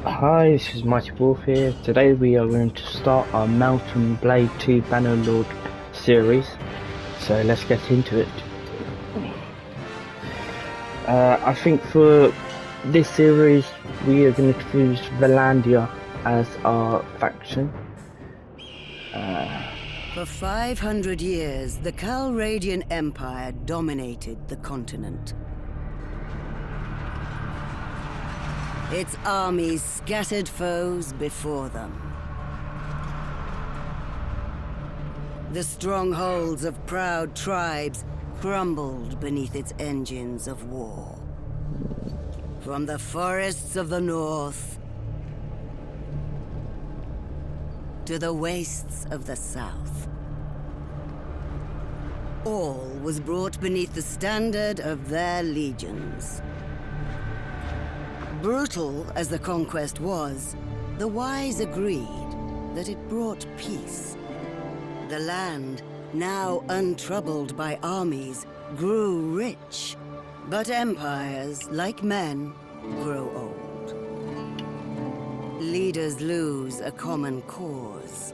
Hi, this is Mighty Wolf here. Today we are going to start our Mountain Blade 2 Bannerlord series. So let's get into it. I think for this series we are going to choose Valandia as our faction. For 500 years, the Calradian Empire dominated the continent. Its armies scattered foes before them. The strongholds of proud tribes crumbled beneath its engines of war. From the forests of the north to the wastes of the south, all was brought beneath the standard of their legions. Brutal as the conquest was, the wise agreed that it brought peace. The land, now untroubled by armies, grew rich. But empires, like men, grow old. Leaders lose a common cause.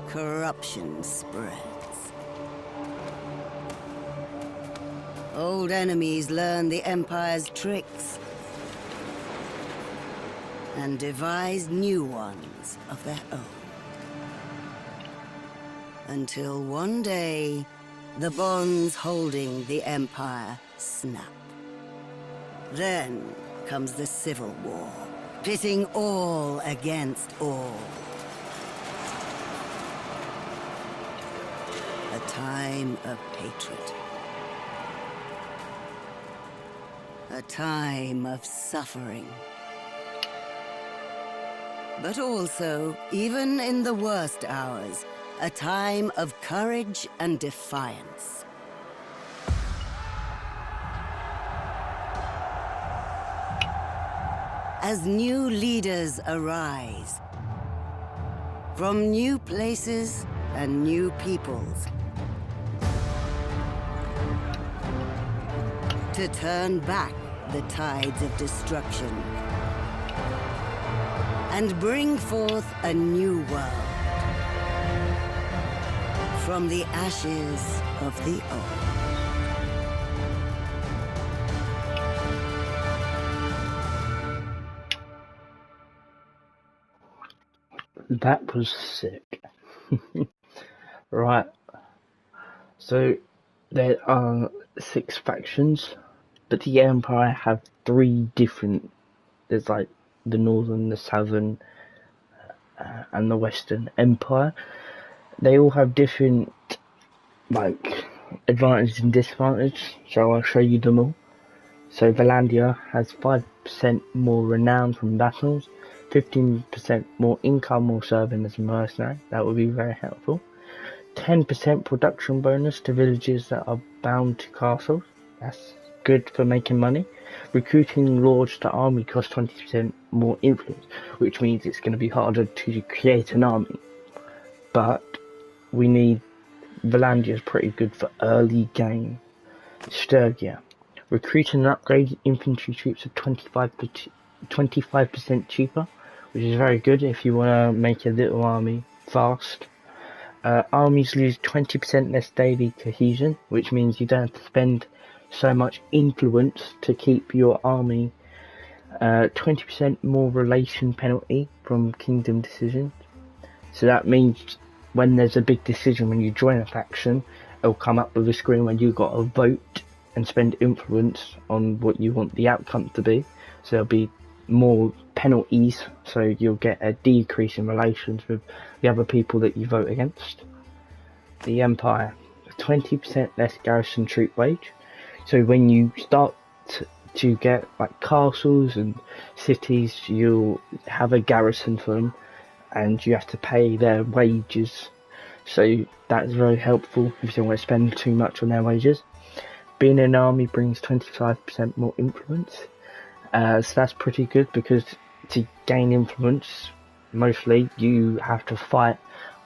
Corruption spreads. Old enemies learn the Empire's tricks and devise new ones of their own. Until one day, the bonds holding the Empire snap. Then comes the Civil War, pitting all against all. A time of hatred. A time of suffering. But also, even in the worst hours, a time of courage and defiance. As new leaders arise, from new places and new peoples, to turn back the tides of destruction and bring forth a new world from the ashes of the old. That was sick. Right, so there are 6 factions, but the Empire have 3 different. There's like the Northern, the Southern, and the Western Empire. They all have different like advantages and disadvantages, so I'll show you them all. So Valandia has 5% more renown from battles, 15% more income while serving as a mercenary, that would be very helpful. 10% production bonus to villages that are bound to castles, that's good for making money. Recruiting lords to army costs 20% more influence, which means it's going to be harder to create an army. But we need Valandia is pretty good for early game. Sturgia. Recruit and upgrade infantry troops are 25% cheaper, which is very good if you want to make a little army fast. Armies lose 20% less daily cohesion, which means you don't have to spend so much influence to keep your army. 20% more relation penalty from kingdom decisions. So that means when there's a big decision when you join a faction, it'll come up with a screen when you've got to vote and spend influence on what you want the outcome to be. So there'll be more penalties, so you'll get a decrease in relations with the other people that you vote against. The Empire, 20% less garrison troop wage. So when you start to get like castles and cities, you'll have a garrison for them and you have to pay their wages, so that's very helpful if you don't want to spend too much on their wages. Being in an army brings 25% more influence, so that's pretty good because to gain influence, mostly you have to fight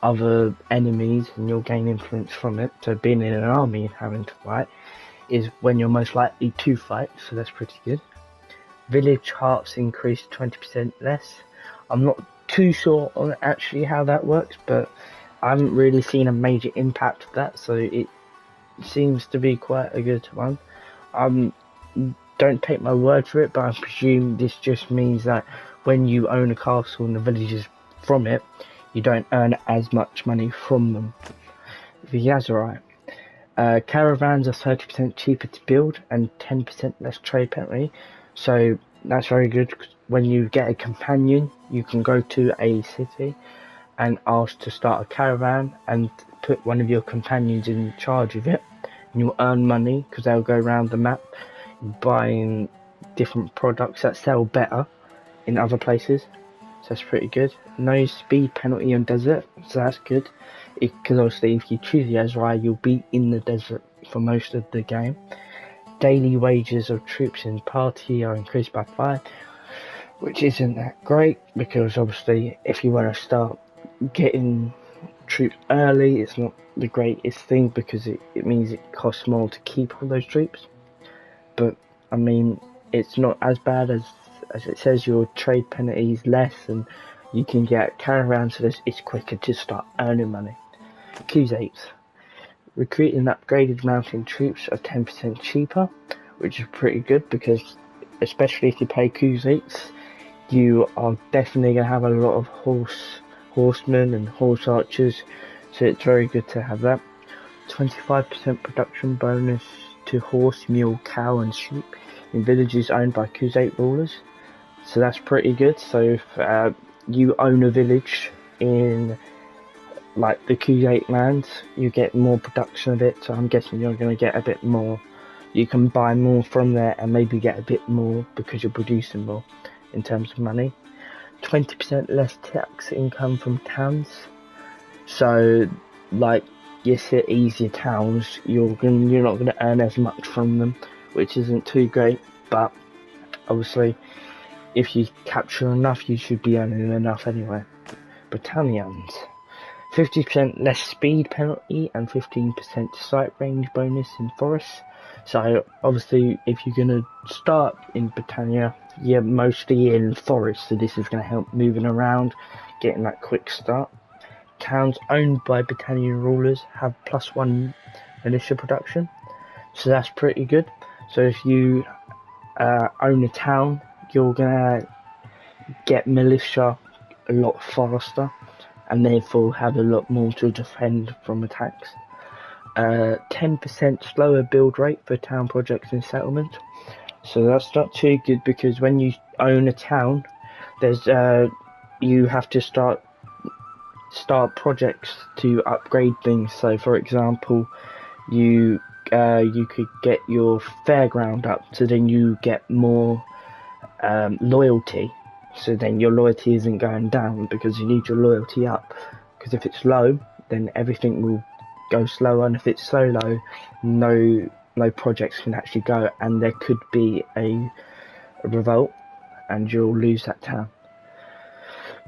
other enemies and you'll gain influence from it. So being in an army and having to fight is when you're most likely to fight, so that's pretty good. Village hearts increase 20% less. I'm not too sure on actually how that works, but I haven't really seen a major impact of that, so it seems to be quite a good one. Don't take my word for it, but I presume this just means that when you own a castle and the villagers from it, you don't earn as much money from them. That's alright. Caravans are 30% cheaper to build and 10% less trade penalty, so that's very good. When you get a companion, you can go to a city and ask to start a caravan and put one of your companions in charge of it, and you'll earn money because they'll go around the map buying different products that sell better in other places. So that's pretty good. No speed penalty on desert, so that's good. Because obviously if you choose the Ezra, you'll be in the desert for most of the game. Daily wages of troops in party are increased by 5, which isn't that great, because obviously if you want to start getting troops early, it's not the greatest thing, because it means it costs more to keep all those troops. But I mean, it's not as bad as it says. Your trade penalty is less, and you can get caravans, so it's quicker to start earning money. Khuzaits. Recruiting upgraded mountain troops are 10% cheaper, which is pretty good, because especially if you play Khuzaits, you are definitely going to have a lot of horsemen and horse archers, so it's very good to have that. 25% production bonus to horse, mule, cow and sheep in villages owned by Khuzait rulers, so that's pretty good. So if you own a village in like the Khuzait lands, you get more production of it, so I'm guessing you're going to get a bit more. You can buy more from there and maybe get a bit more because you're producing more in terms of money. 20% less tax income from towns, so like your cities, your towns, you're not going to earn as much from them, which isn't too great, but obviously if you capture enough, you should be earning enough anyway. Battalions. 50% less speed penalty and 15% sight range bonus in forests. So obviously if you're going to start in Britannia, you're mostly in forests, so this is going to help moving around, getting that quick start. Towns owned by Britannian rulers have +1 militia production, so that's pretty good. So if you own a town, you're going to get militia a lot faster, and therefore have a lot more to defend from attacks. 10% slower build rate for town projects and settlement. So that's not too good, because when you own a town, there's you have to start projects to upgrade things. So for example, you could get your fairground up, so then you get more loyalty. So then your loyalty isn't going down, because you need your loyalty up. Because if it's low, then everything will go slower, and if it's so low, no projects can actually go, and there could be a revolt, and you'll lose that town.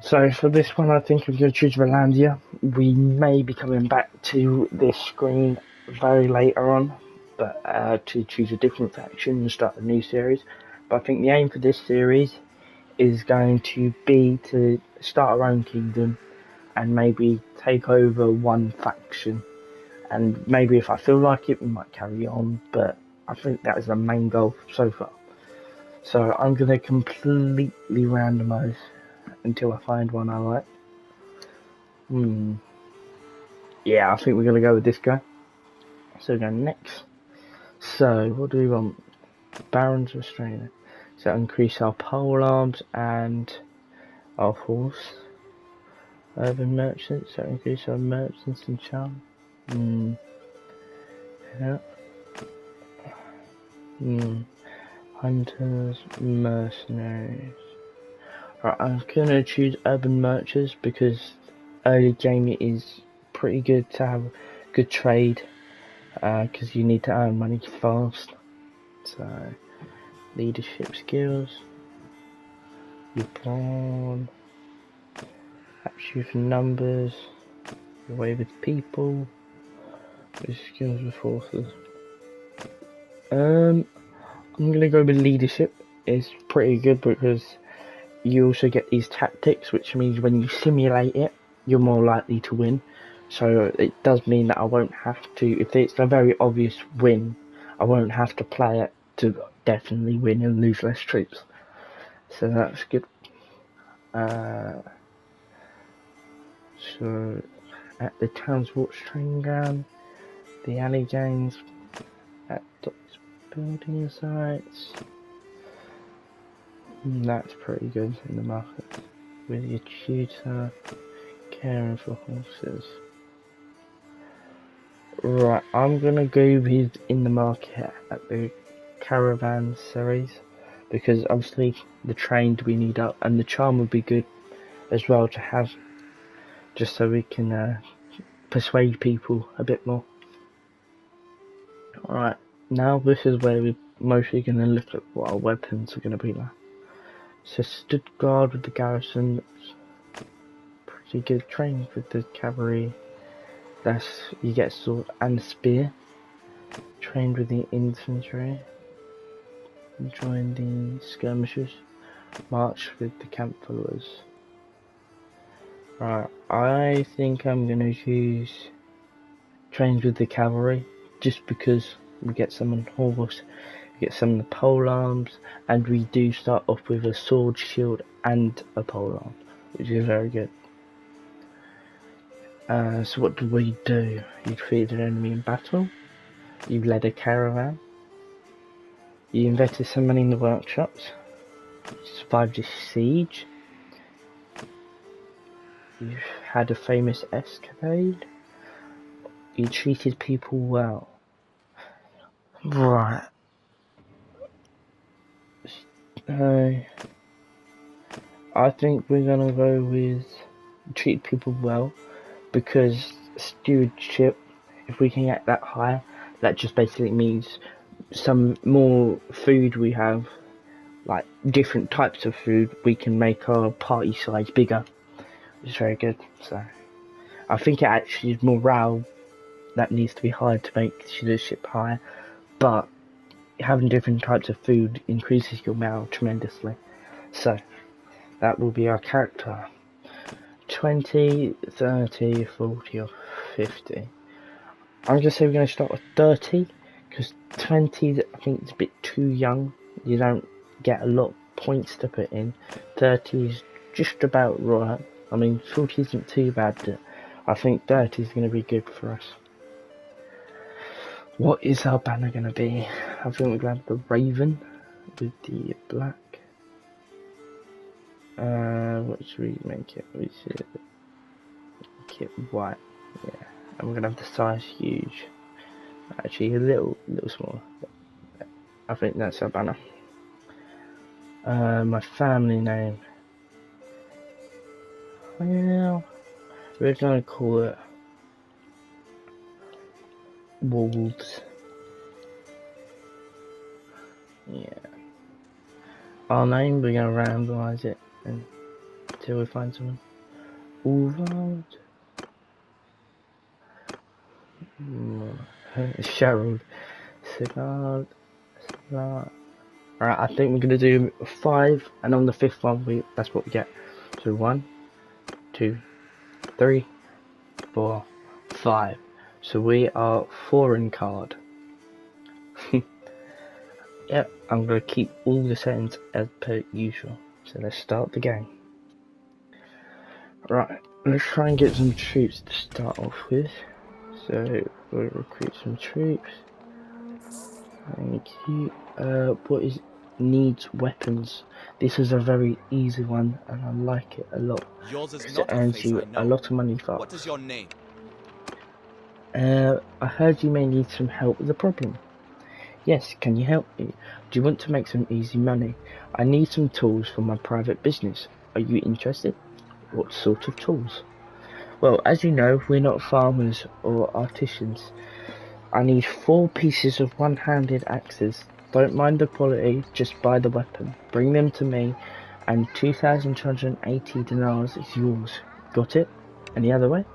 So for this one, I think I'm going to choose Valandia. We may be coming back to this screen very later on, but to choose a different faction and start a new series. But I think the aim for this series is going to be to start our own kingdom and maybe take over one faction, and maybe if I feel like it, we might carry on, but I think that is the main goal so far. So I'm going to completely randomise until I find one I like. Yeah, I think we're going to go with this guy. So we're going next. So what do we want? Baron's Restrainer. So increase our pole arms and our horse. Urban merchants, so increase our merchants and charm. Yeah. Hunters, mercenaries. Right, I'm gonna choose urban merchants, because early game it is pretty good to have good trade, because you need to earn money fast. So leadership skills, you plan, aptitude for numbers, your way with people, your skills with forces. I'm gonna go with leadership, is pretty good because you also get these tactics, which means when you simulate it, you're more likely to win. So it does mean that I won't have to, if it's a very obvious win, I won't have to play it to definitely win and lose less troops. So that's good. So at the town's watch training ground, the alley gangs, at docks building sites. That's pretty good in the market. With your tutor, caring for horses. Right, I'm gonna go with in the market at the caravan series because obviously the trade we need up, and the charm would be good as well to have, just so we can persuade people a bit more. Alright, now this is where we're mostly going to look at what our weapons are going to be like. So stood guard with the garrison, pretty good. Trained with the cavalry, you get sword and spear. Trained with the infantry, join the skirmishers, march with the camp followers. Right, I think I'm going to use trained with the cavalry, just because we get some on horse, we get some of the pole arms, and we do start off with a sword, shield, and a pole arm, which is very good. So what do? You defeated an enemy in battle, you led a caravan, you invested some money in the workshops, you survived a siege, you had a famous escapade, you treated people well. Right. I think we're gonna go with treat people well, because stewardship, if we can get that high, that just basically means some more food we have, like different types of food, we can make our party size bigger. It's very good. So I think it actually is morale that needs to be higher to make stewardship higher, but having different types of food increases your morale tremendously. So that will be our character. 20, 30, 40 or 50. I'm going to say we're going to start with 30, because 20 I think is a bit too young. You don't get a lot of points to put in. 30 is just about right. I mean, 40 isn't too bad, but I think 30 is going to be good for us. What is our banner going to be? I think we're going to have the raven with the black. What should we make it? We should make it white. Yeah, and we're gonna have the size huge. Actually, a little smaller. I think that's our banner. My family name. Well, we're gonna call it Wolves. Yeah. Our name, we're gonna randomize it until we find someone. Wolves. Cheryl. Cigar. Alright, I think we're gonna do 5, and on the 5th one, that's what we get. So 1, 2, 3, 4, 5. So we are foreign card. Yep, I'm gonna keep all the settings as per usual. So let's start the game. Right, let's try and get some troops to start off with. So we'll recruit some troops. Thank you. What is needs weapons? This is a very easy one, and I like it a lot. Yours is It not a earns face you I know. a lot of money fast. What is your name? I heard you may need some help with a problem. Yes, can you help me? Do you want to make some easy money? I need some tools for my private business. Are you interested? What sort of tools? Well, as you know, we're not farmers or artisans. I need 4 pieces of one-handed axes. Don't mind the quality, just buy the weapon. Bring them to me, and 2,280 dinars is yours. Got it? Any other way?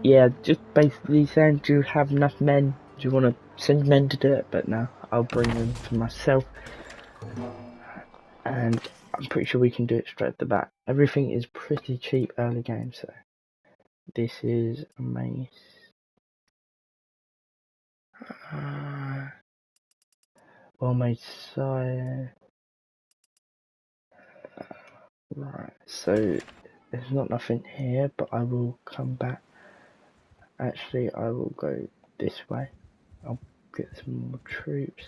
Yeah, just basically saying, do you have enough men? Do you want to send men to do it? But no, I'll bring them for myself. And I'm pretty sure we can do it straight at the back. Everything is pretty cheap early game, so this is amazing. Well made sire. Right, so there's not nothing here, but I will come back. Actually, I will go this way. I'll get some more troops.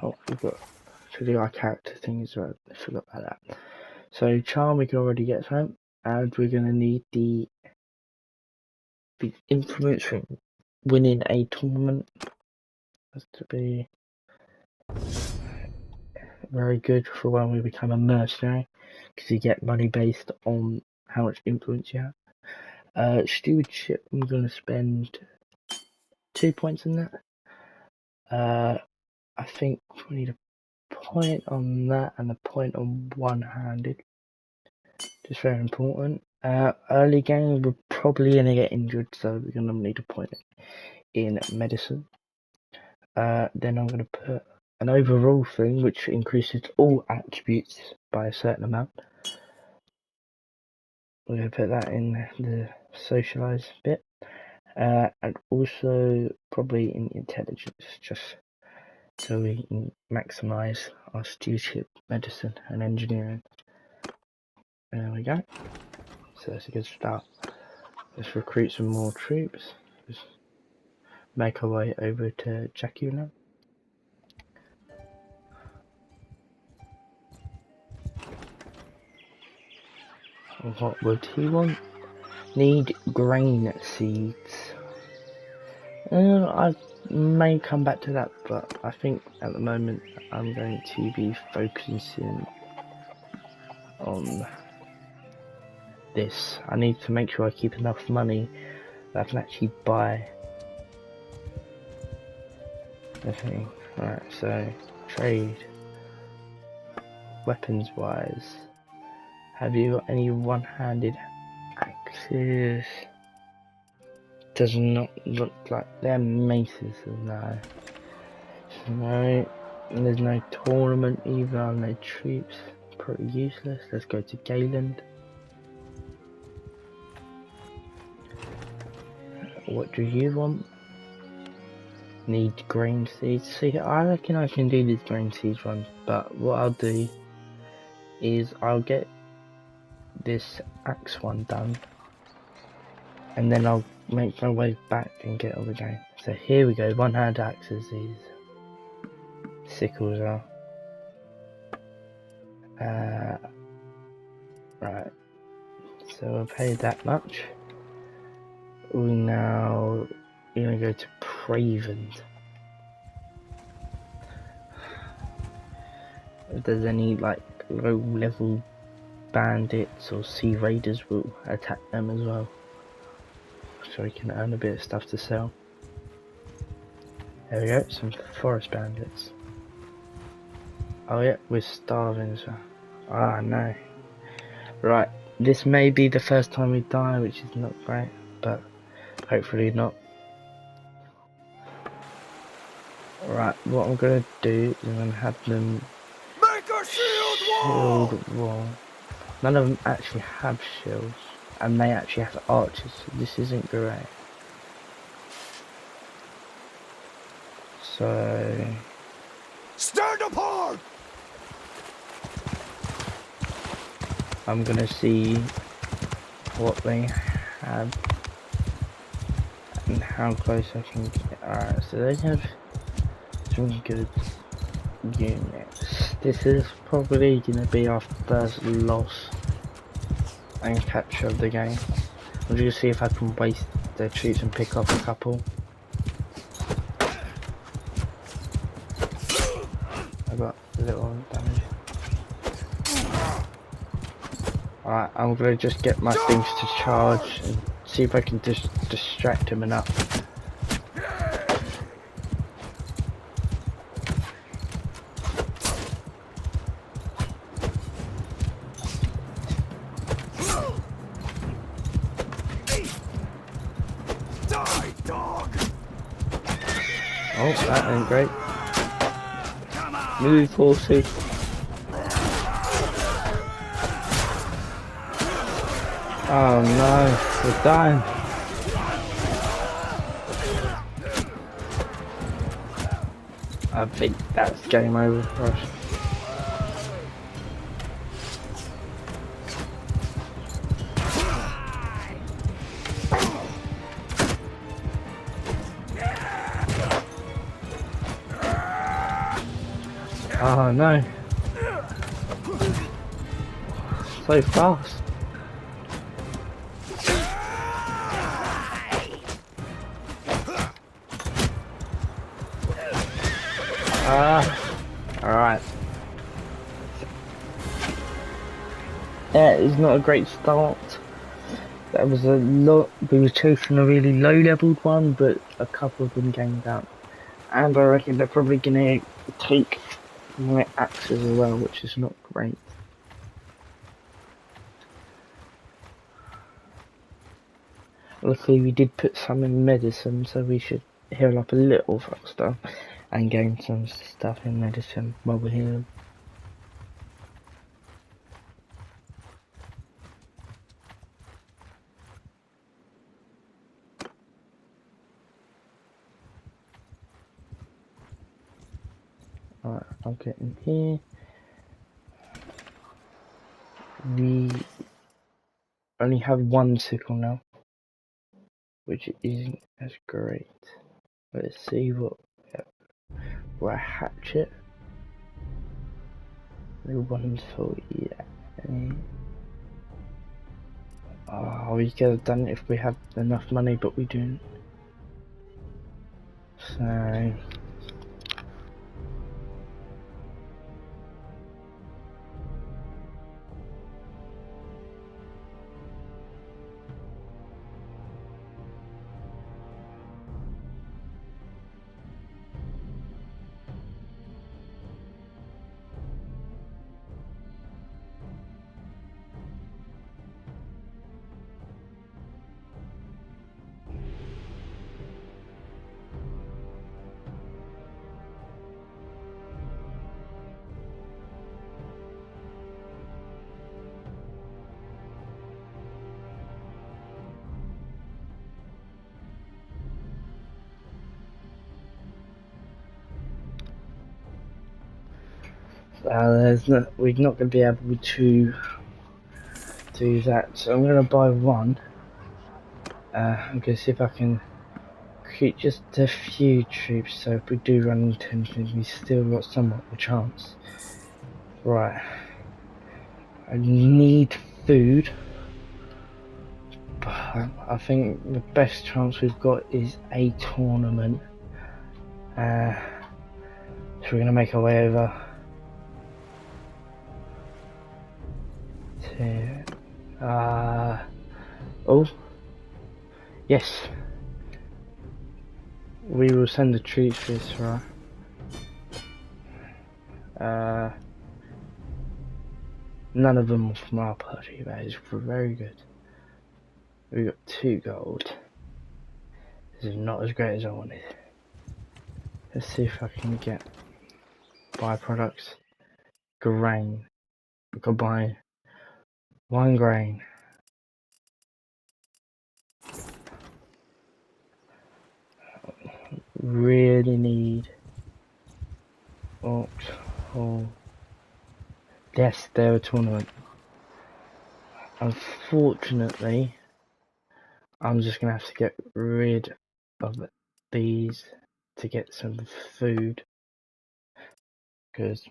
Oh, we've got to do our character thing as well. I forgot about that. So charm we can already get from, and we're gonna need the influence from winning a tournament. Has to be very good for when we become a mercenary, because you get money based on how much influence you have. Stewardship, I'm going to spend 2 points in that. I think we need a point on that and a point on one-handed. Just very important. Early game, we're probably going to get injured, so we're going to need a point in medicine. Then I'm going to put an overall thing which increases all attributes by a certain amount. We're going to put that in the socialize bit, and also probably in intelligence, just so we can maximize our stewardship, medicine, and engineering. There we go. So that's a good start. Let's recruit some more troops. Just make our way over to Jakku now. What would he want? Need grain seeds. I may come back to that, but I think at the moment I'm going to be focusing on this. I need to make sure I keep enough money that I can actually buy the thing. Right, so trade. Weapons wise, have you got any one-handed axes? Does not look like they're maces, no. No, there's no tournament either, no troops. Pretty useless. Let's go to Galen. What do you want? Need grain seeds. See, I reckon I can do these grain seeds ones, but what I'll do is I'll get this axe one done, and then I'll make my way back and get all the game. So here we go, one-hand axes, these sickles are. Right, so I'll pay that much. We now gonna go to Praven. If there's any like low level bandits or sea raiders, we'll attack them as well, so we can earn a bit of stuff to sell. There we go, some forest bandits. Oh yeah, we're starving as well. Ah no. Right, this may be the first time we die, which is not great, but hopefully not. Right, what I'm gonna do is I'm gonna have them make a shield wall. None of them actually have shields, and they actually have archers, so this isn't great. So stand apart. I'm gonna see what they have and how close I can get. Alright, so they have some good units. This is probably gonna be our first loss and capture of the game. I'm just see if I can waste their troops and pick off a couple. I got a little damage. Alright, I'm gonna just get my things to charge and see if I can just distract him enough. Die, dog. Oh, that ain't great. Come on. Move, horsey. Oh no, we're dying. I think that's game over for us. Oh no. So fast. Alright. That is not a great start. That was a lot. We were chasing a really low leveled one, but a couple of them gained up. And I reckon they're probably gonna take my axes as well, which is not great. Luckily we did put some in medicine, so we should heal up a little faster and gain some stuff in medicine while we're healing. Alright, I'll get in here. We only have one sickle now, which isn't as great. Let's see what we have. We're a hatchet. The one's for oh, we could have done it if we had enough money, but we don't. So we're not going to be able to do that. So I'm going to buy one. I'm going to see if I can create just a few troops, so if we do run into anything, we still got somewhat of a chance. Right. I need food. But I think the best chance we've got is a tournament. So we're going to make our way over to oh yes, we will send the troops for this, right? None of them from our party. That is very good. We got 2 gold. This is not as great as I wanted. Let's see if I can get byproducts. Grain. We could buy 1 grain. Really need ox. Oh, yes, they're a tournament. Unfortunately, I'm just gonna have to get rid of these to get some food because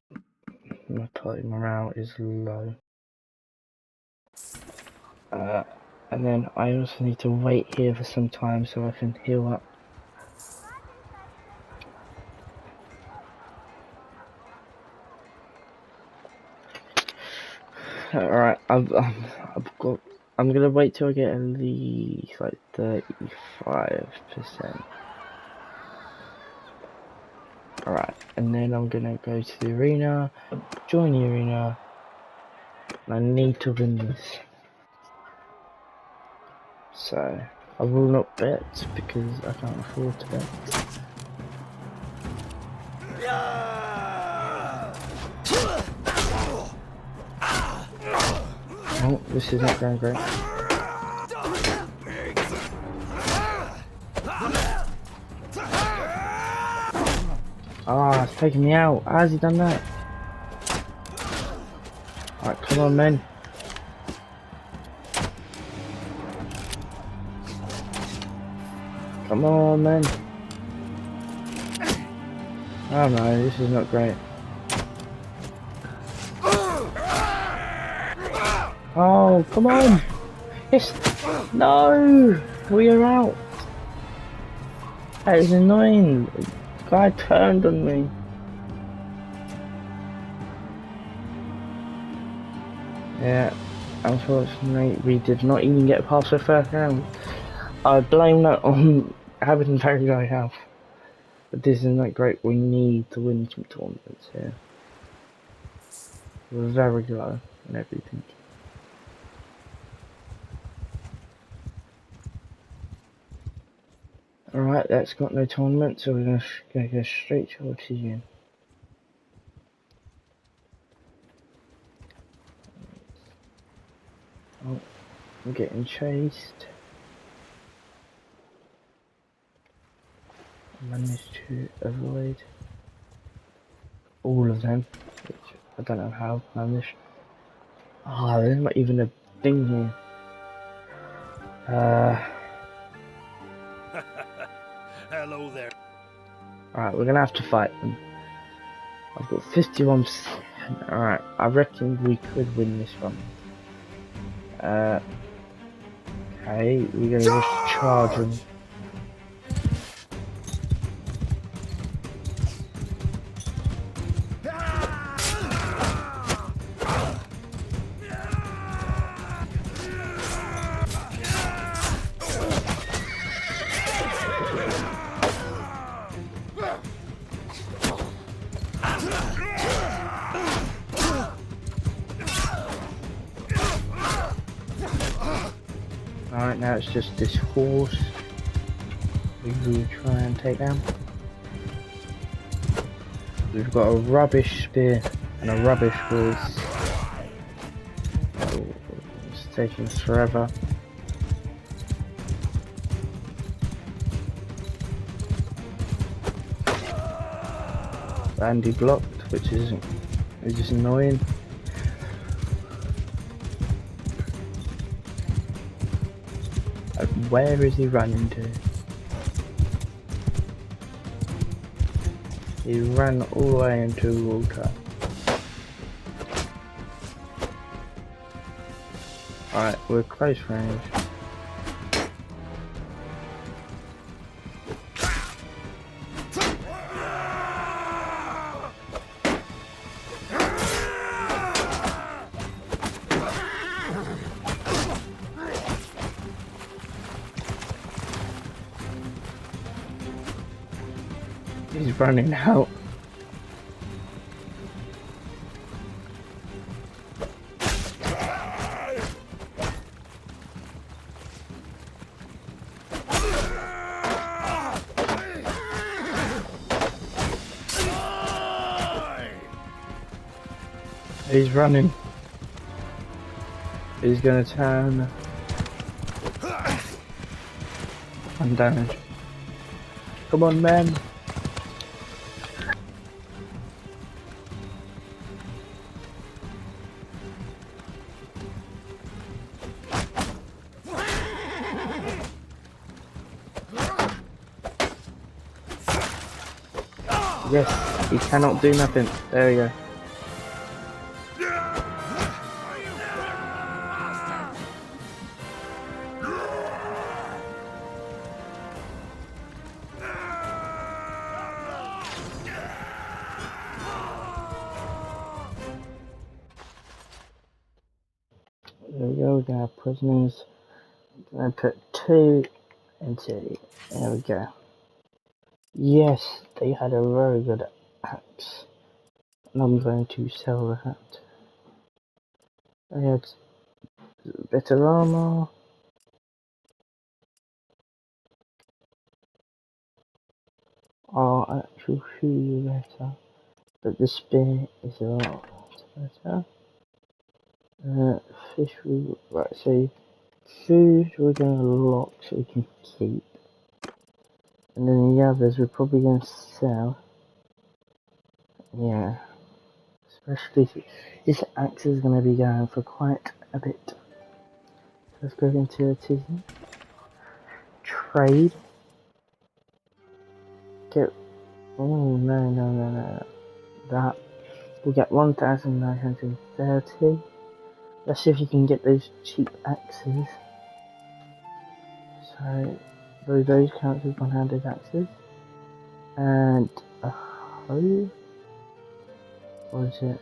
my party morale is low. And then I also need to wait here for some time so I can heal up. Alright, I'm gonna wait till I get at least like 35%. Alright, and then I'm gonna go to the arena, join the arena, and I need to win this. So, I will not bet because I can't afford to bet. Oh, this is not going great. Ah, it's taking me out. How has he done that? Alright, come on, men. Come on, men. Oh no, this is not great. Oh, come on! Yes! No! We are out! That is annoying. The guy turned on me. Yeah, unfortunately, we did not even get past the first round. I blame that on having very low health. But this is not great. We need to win some tournaments here. We're very low and everything. Alright, that's got no tournament, so we're gonna go straight to Oxygen. Oh, I'm getting chased. I managed to avoid all of them, which I don't know how I managed. Ah, there's not even a thing here. Hello there. Alright, we're gonna have to fight them. I've got 51%. Alright, I reckon we could win this one. Okay, we're gonna just charge them. Alright, now it's just this horse we will try and take down. We've got a rubbish spear and a rubbish horse. Oh, it's taking us forever. Andy blocked, which is just annoying. Where is he running to? He ran all the way into the water. Alright, we're close range. He's running out. He's running. He's gonna turn. I'm damaged. Come on, man. Yes, he cannot do nothing. There we go. There we go, we're gonna have prisoners. I'm gonna put 2 into. There we go. Yes, they had a very good axe. And I'm going to sell that. They had better armor. Our actual shoes are better. But the spear is a lot better. fish we right, so food we're gonna lock so we can keep. And then the others we're probably gonna sell. Yeah. Especially this axe is gonna be going for quite a bit. So let's go into Tizen. Trade. Get oh no. That we'll get 1,930. Let's see if you can get those cheap axes. So those count as one-handed axes. And a hoe? Or is it?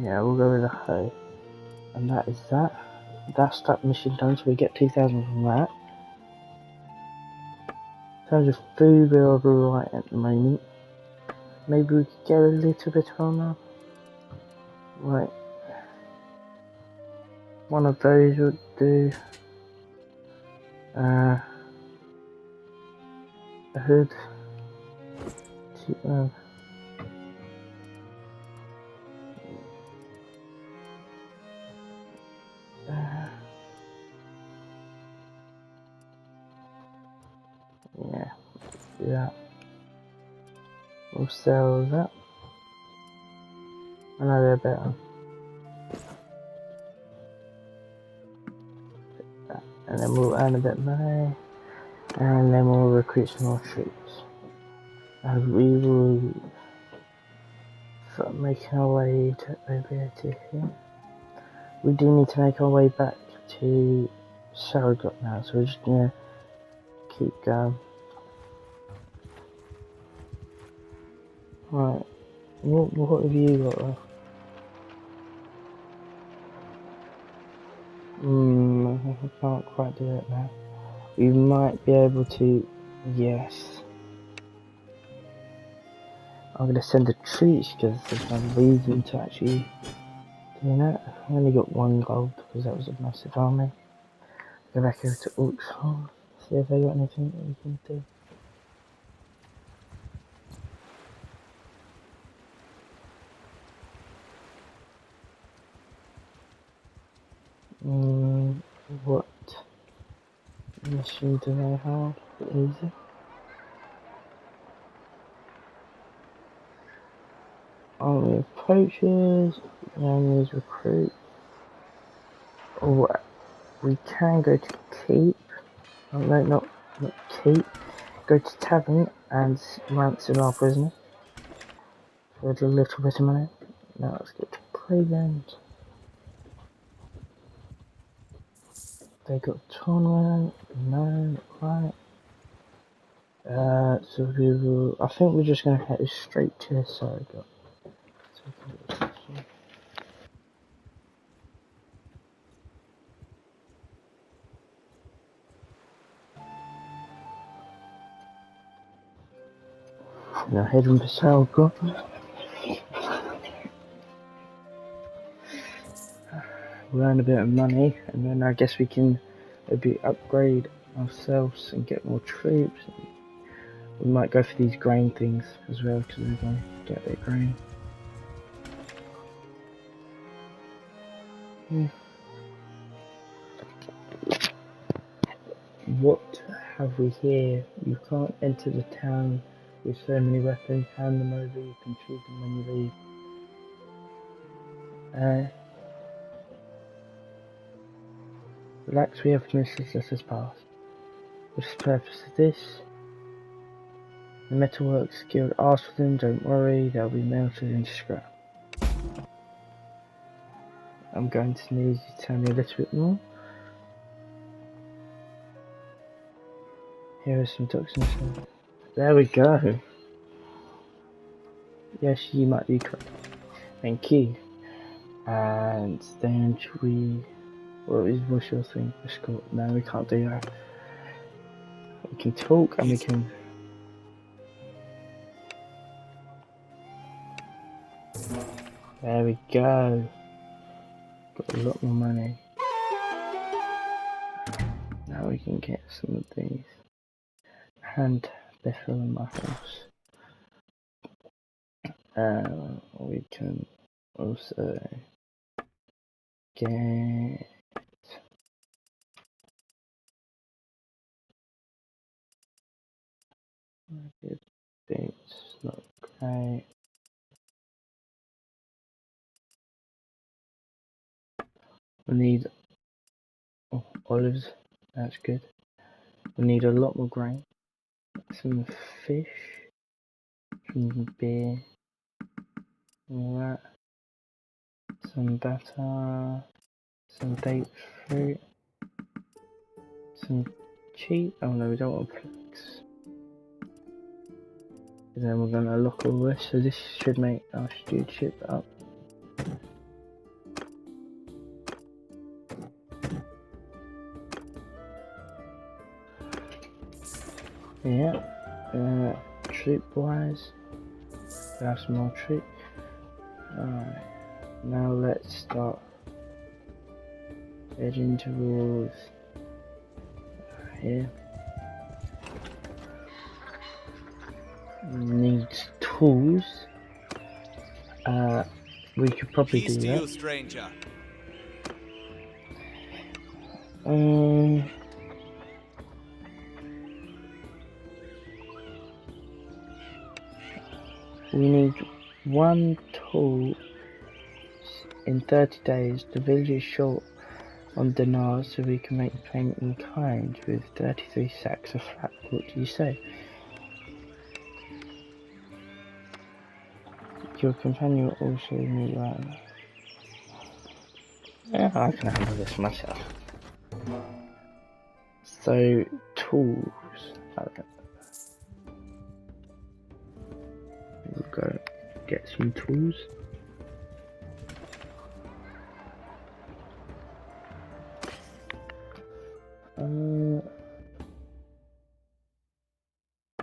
Yeah, we'll go with a hoe. And that is that. That's that mission done, so we get 2,000 from that. In terms of food, we're alright at the moment. Maybe we could get a little bit on now. Right. One of those would do. A hood. Yeah, do that. We'll sell that. I know they're better. And then we'll earn a bit of money. And then we'll recruit some more troops. And we will start making our way to over to here. We do need to make our way back to Saragot now, so we're just gonna keep going. Right, what have you got left? I can't quite do it now. We might be able to, yes. I'm gonna send the troops because there's no reason to actually do that. I only got 1 gold because that was a massive army. Go back over to Auxhall, see if they got anything that we can do. What mission do they have? Easy. Army of poachers, the enemy's recruit. Or we can go to keep. Oh no, not keep. Go to tavern and ransom our prisoners for a little bit of money. Now let's go to prison. They got tournament. No, not quite. So we will. I think we're just gonna head straight to Saragot. So we can do this. Now heading for Saragot. We'll earn a bit of money, and then I guess we can maybe upgrade ourselves and get more troops. We might go for these grain things as well, because we're going to get their grain. What have we here? You can't enter the town with so many weapons. Hand them over, you can choose them when you leave. Relax, we have missed let us pass. What's the purpose of this? The Metalworks Guild asked for them, don't worry, they'll be melted into scrap. I'm going to need you to tell me a little bit more. Here are some documents. There we go. Yes, you might be correct. Thank you. And then should we... what's your thing? Escort? No, we can't do that. We can talk and we can... There we go. Got a lot more money. Now we can get some of these. And better in my house. We can also get bits, not great. We need olives, that's good. We need a lot more grain, some fish, some beer, all that, some butter, some date fruit, some cheese. Oh no, we don't want flax. And then we're gonna lock all this, so this should make our stewardship up. Yeah, troop wise, we have some more troop. Alright, now let's start heading towards here. Needs tools. We could probably Peace do to that. you, stranger. We need one tool in 30 days. The village is short on dinars, so we can make the payment in kind with 33 sacks of flax. What do you say? Your companion will also need one. Yeah, I can handle this myself. So, tools. We'll go get some tools.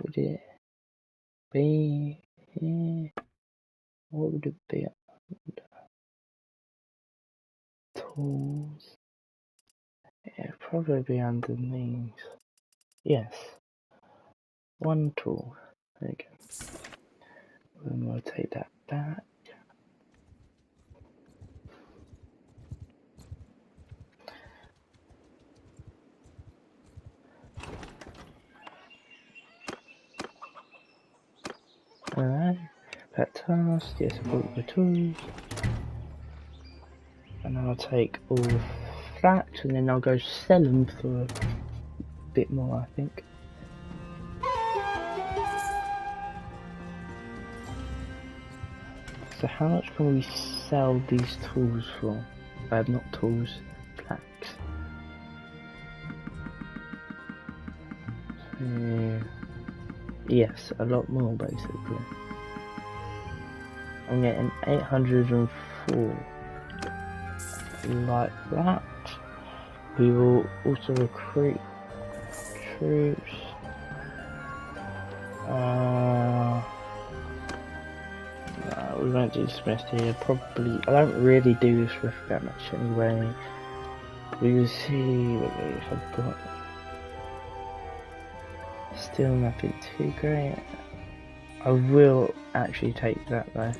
Would it be here? What would it be? Tools. It'd probably be underneath. Yes. One tool. There you go. Then we'll take that back. Alright. That task. Yes, I bought the tools. And I'll take all the flax and then I'll go sell them for a bit more, I think. So how much can we sell these tools for? Not tools, flax. Yes, a lot more basically. I'm getting 804. Like that. We will also recruit troops. No, we won't do this rest here. Probably. I don't really do this risk that much anyway. We will see what I've got. Still nothing too great. I will actually take that though.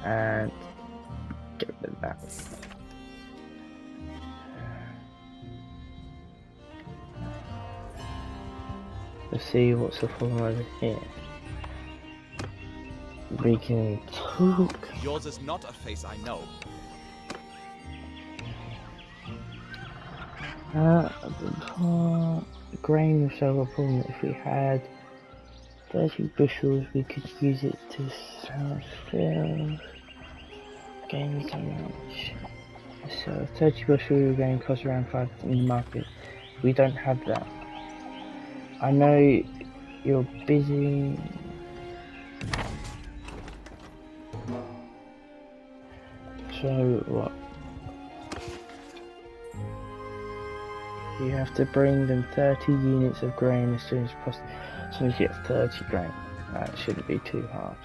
And get rid of that. Let's see what's the problem over here. We can talk. Yours is not a face I know. Grain would solve a problem. If we had 30 bushels, we could use it to sell fields. Gain so much. So 30 bushels of grain costs around 5 in the market. We don't have that. I know you're busy. So what? You have to bring them 30 units of grain as soon as possible. As soon as you get 30 grain, that shouldn't be too hard.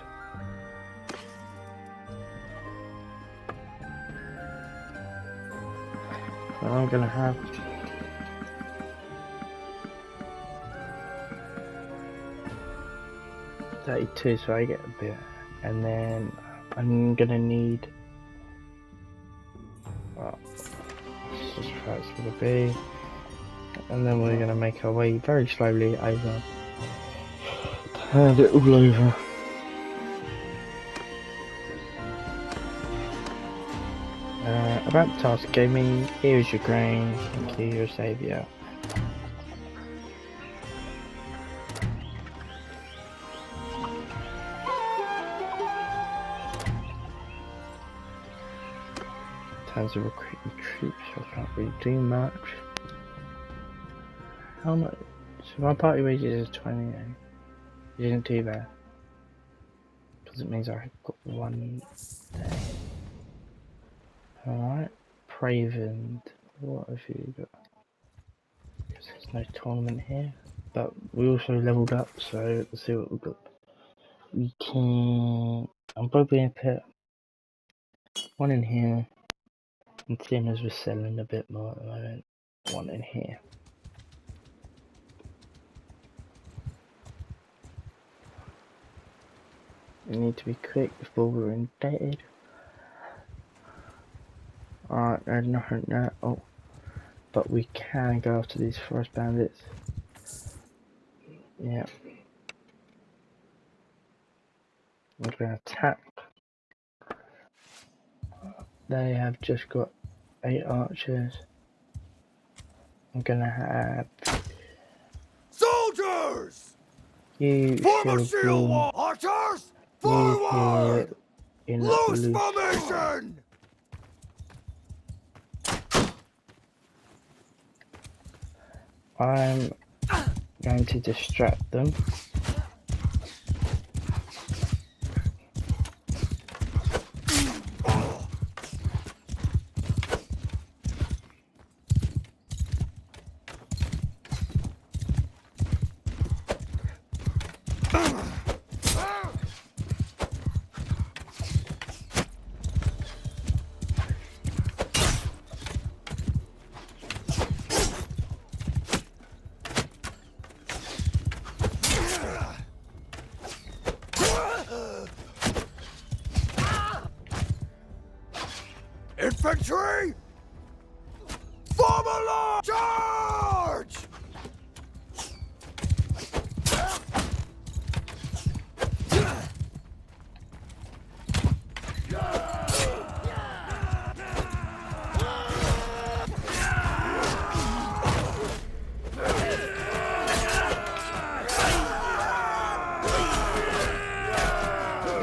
So I'm gonna have 32, so I get a bit, and then I'm gonna need Well, let's just try it's gonna be. And then we're gonna make our way very slowly over. Hand it all over. About the task gave me, here's your grain, thank you, you're a saviour. In terms of recruiting troops, I can't really do much. How much? So my party wages is 28. It isn't too bad. Because it means I've got one day. Alright, Praven, what have you got? Because there's no tournament here. But we also leveled up, so let's see what we've got. We can... I'm probably going to put one in here. And seeing as we're selling a bit more at the moment, one in here. We need to be quick before we're indebted. Alright, there's nothing there. Oh, but we can go after these forest bandits. Yeah. We're going to attack. They have just got 8 archers. I'm going to have Soldiers! you Form a shield shield wall. wall! Archers! You Forward! here in Loose loose. formation! I'm going to distract them. Infantry! Form a line! Charge!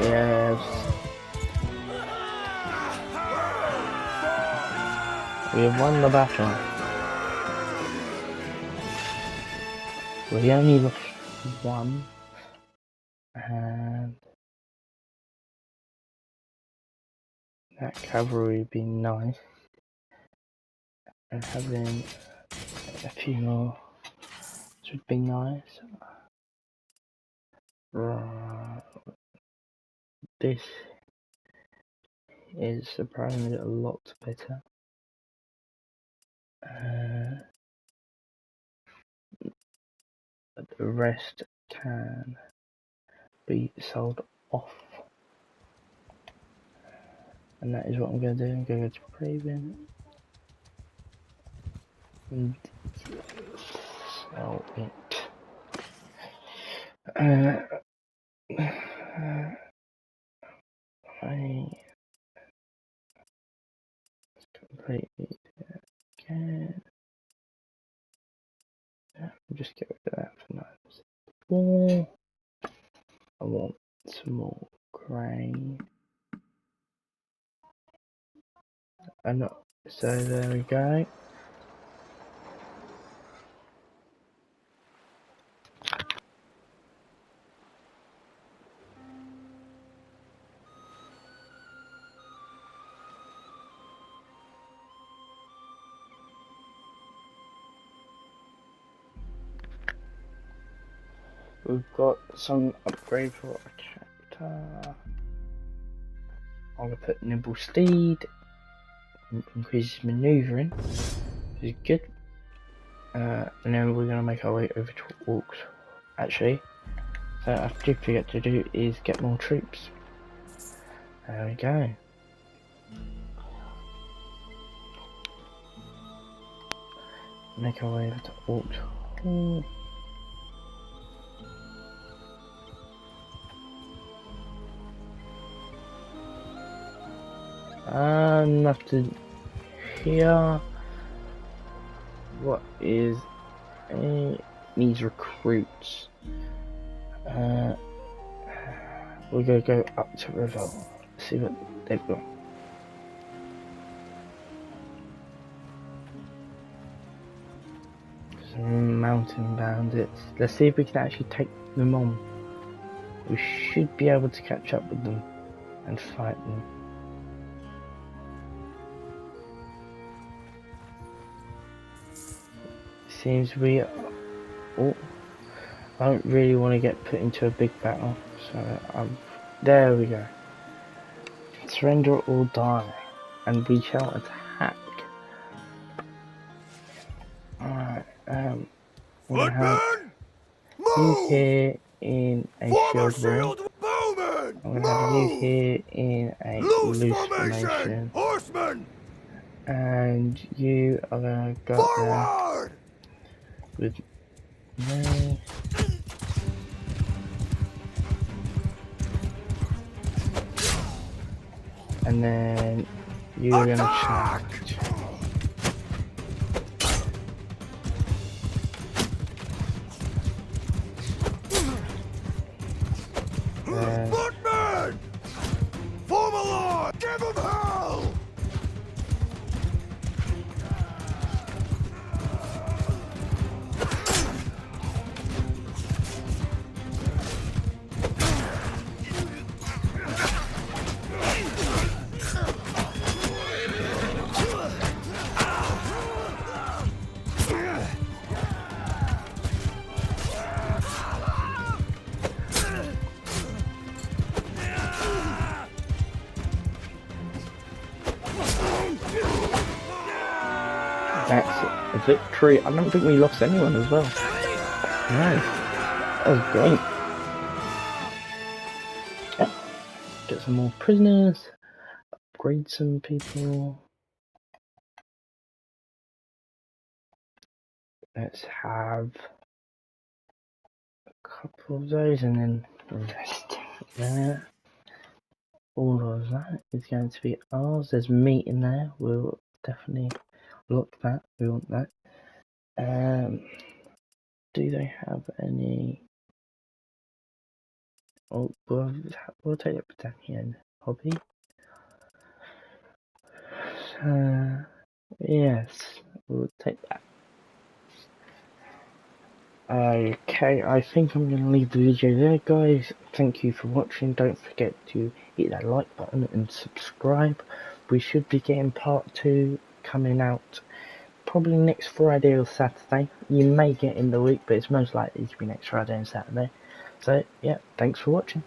Yes. We have won the battle. We only lost one. And that cavalry would be nice. And having a few more would be nice. This is surprisingly a lot better. But the rest can be sold off. And that is what I'm going to do. I'm going to go to Praven and sell it. I completely can. I'll just get rid of that for now. Four. I want some more grain. I'm not. So there we go. We've got some upgrade for a tractor. I'm gonna put nimble steed, increases manoeuvring, which is good. And then we're gonna make our way over to orcs. Actually, so I did forget to do is get more troops. There we go. Make our way over to Alt Hall. Nothing here. What is needs recruits? We're gonna go up to River. See what they've got. Some mountain bandits. Let's see if we can actually take them on. We should be able to catch up with them and fight them. Seems we oh, I don't really want to get put into a big battle, so there we go. Surrender or die, and we shall attack. Alright, we're gonna have you Move! here in a Form a shield room. shield bowman! I'm gonna have you Move! here in a Loose loose formation! formation, Horsemen! and you are gonna go up there Forward! with me. And then you're gonna Attack! charge. Footmen! Form a line! Give them hell! That's a victory. I don't think we lost anyone as well. No, that was great. Yeah. Get some more prisoners. Upgrade some people. Let's have a couple of those and then the rest. There. All of that is going to be ours. There's meat in there. We'll definitely look that. We want that. Do they have any? Oh, we'll take a Britannian hobby. Yes, we'll take that. Okay, I think I'm going to leave the video there, guys. Thank you for watching. Don't forget to hit that like button and subscribe. We should be getting part 2 coming out probably next Friday or Saturday. You may get in the week, but it's most likely to be next Friday and Saturday. So, yeah, thanks for watching.